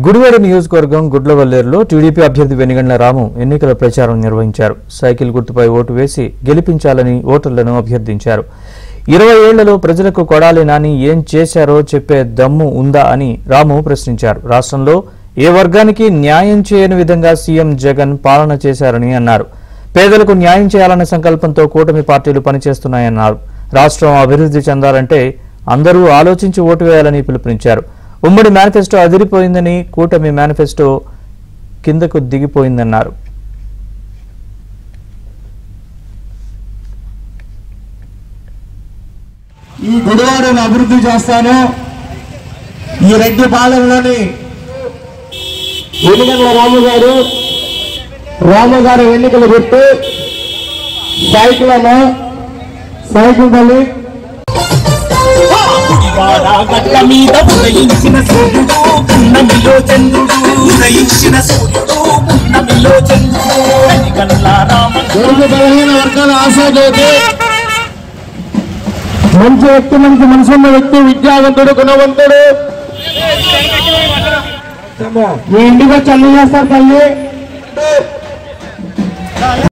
గుడివాడ నియోజకవర్గం గుడ్లవల్లేరులో టీడీపీ అభ్యర్థి వెనిగండ్ల రాము ఎన్నికల ప్రచారం నిర్వహించారు. సైకిల్ గుర్తుపై ఓటు వేసి గెలిపించాలని ఓటర్లను అభ్యర్థించారు. 20 ఏళ్లలో ప్రజలకు కొడాలి నాని ఏం చేశారో చెప్పే దమ్ము ఉందా అని రాము ప్రశ్నించారు. రాష్ట్రంలో ఏ వర్గానికి న్యాయం చేయని విధంగా సీఎం జగన్ పాలన చేశారని అన్నారు. పేదలకు న్యాయం చేయాలన్న సంకల్పంతో కూటమి పార్టీలు పనిచేస్తున్నాయన్నారు. రాష్ట్రం అభివృద్ధి చెందాలంటే అందరూ ఆలోచించి ఓటు వేయాలని పిలుపునిచ్చారు. ఉమ్మడి మేనిఫెస్టో అదిరిపోయిందని, కూటమి మేనిఫెస్టో కిందకు దిగిపోయిందన్నారు. ఈ గుడివాడను అభివృద్ధి చేస్తాను. ఈ రెడ్డి పాలనలోని వెనిగండ్ల రాము గారు ఎన్నికలు పెట్టి సైకిల్ బలి గట్ల మీద ఉదయించిన సూర్యుడు పున్నమిలో చంద్రుడు ఉదయించిన సూర్యుడు పున్నమిలో చంద్రుడు వెనిగండ్ల రామ బలహీన వర్గాల ఆశాజ్యోతి, మంచి వ్యక్తి, మంచి మనసున్న వ్యక్తి, విద్యావంతుడు, గుణవంతుడు. మీ ఇంటికి వచ్చి అన్ని చేస్తారు తల్లి.